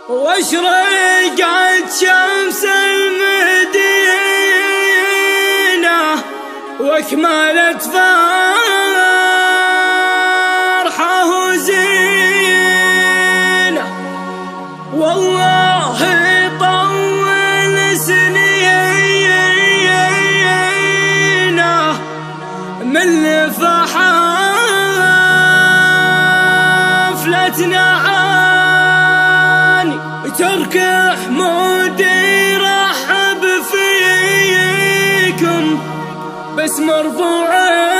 واشرقت شمس المدينة واكملت فرحة وزينة، والله طول سنينا من حفلتنا عاني. ترك حمودي رحب فيكم بس مرفوعه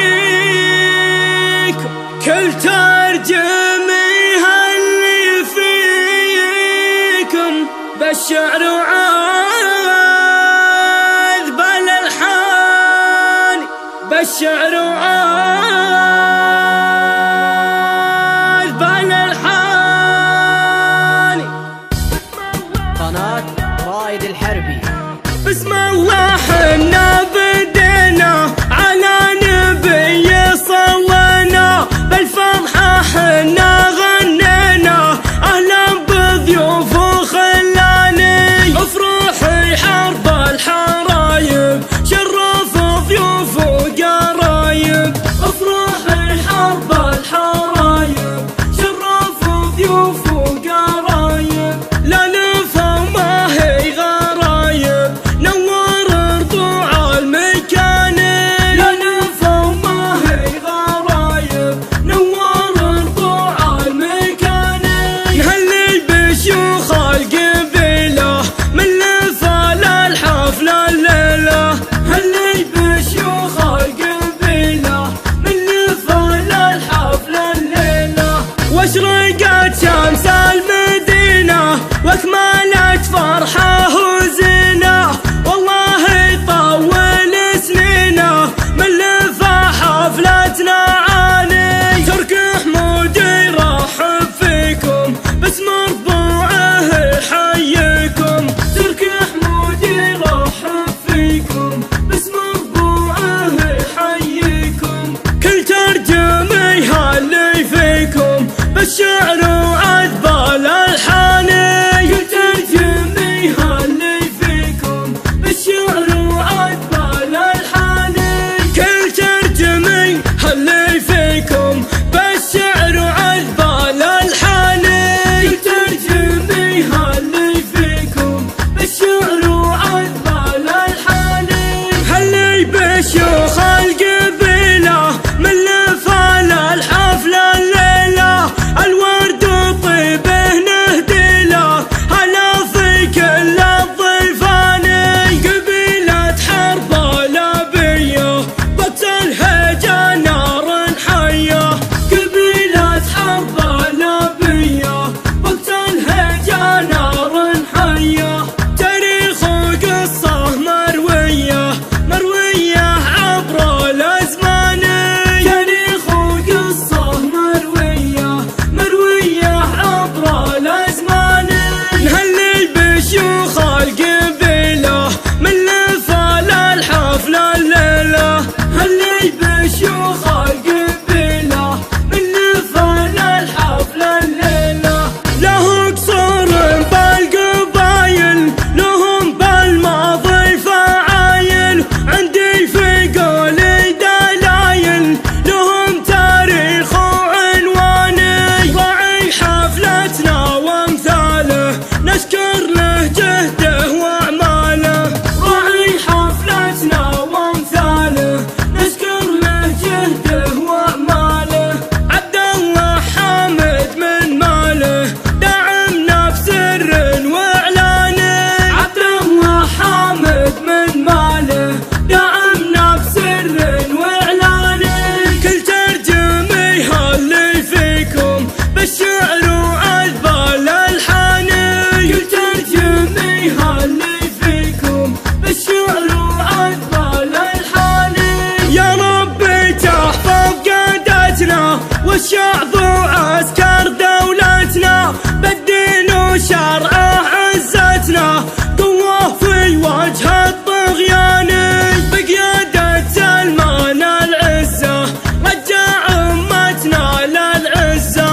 يحييكم، كل ترجميها اللي فيكم بالشعر وعذب الالحان، بالشعر وعذب الالحان. قناة رائد الحربي. بسم الله حنا بدينا على نبي صلينا، بالفرحة حنا غنينا أهلا بضيوف وخلاني. افرحي حرب الحرايب شرف ضيوف وقرايب، افرحي حرب الحرايب شرف ضيوف وقرايب، لا نفا ما هي غرايب نور رضوع المكان، لا نفا ما هي غرايب نور رضوع المكان. نهلي بشيوخ القبيلة من لفال الحفل الليلة، هلي بشيوخ القبيلة من لفال الحفل الليلة. واشرقت شمس المدينة واكملت فرحة وزينة، والله يطول سنينا من لفا حفلتنا عاني. ترك حمودي رحب فيكم بس مرفوعه يحييكم، ترك حمودي رحب فيكم بس مرفوعه يحييكم، كل ترجميها اللي فيكم بالشعر وعذب الالحان، كل ترجميها اللي فيكم بالشعر وعذب الالحان، كل ترجميها اللي فيكم بالشعر وعذب الالحان، كل ترجميها اللي فيكم بالشعر وعذب الالحان. هلي بشيوخ القبيلة من لفال الحفل الليلة، الورد وطيبه نهدي له هلا في كل الضيفان. قبيلة حرب الابية وقت الهجا نار حية، قبيلة حرب الابية وقت الهجا نار حية، تاريخ وقصة مروية مروية عبر الازمان، تاريخ وقصة مروية مروية عبر الازمان. نهلي بشيوخ القبيلة من لفال الحفل الليلة، هلي بشيوخ القبيلة من لفال الحفل الليلة. له قصور بالقبايل لهم بالماضي فعايل، عندي في قولي دلايل لهم تاريخ وعنواني. راعي حفلتنا وامثاله نشكر له جهده واعماله، راعي حفلتنا وامثاله نشكر له جهده واعماله. عبد الله حامد من ماله دعمنا بسر واعلانه، عبد الله حامد من ماله دعمنا بسر واعلانه، كل ترجميها اللي فيكم بالشعر وعذب الالحان، كل ترجميها اللي فيكم بالشعر وعذب الالحان. يا ربي تحفظ قادتنا والشعب وعسكر دولتنا، بالدين وشرعه عزتنا قوة في وجه الطغيان، بقيادة سلمان العزة رجع امتنا للعزة،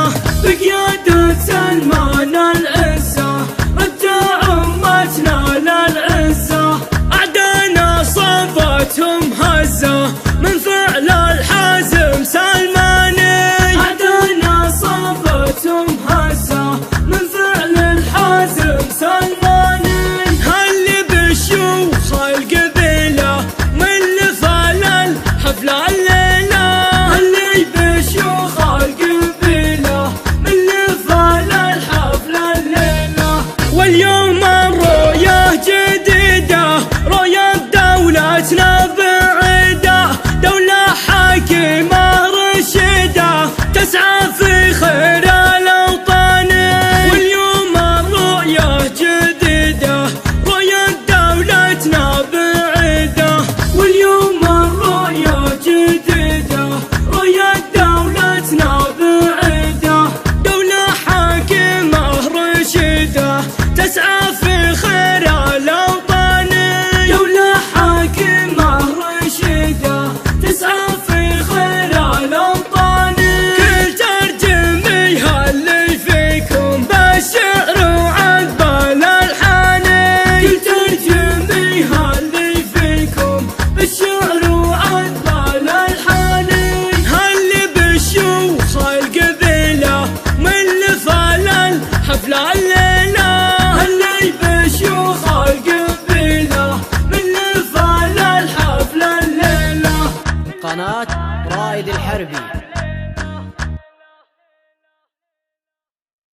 تسعى في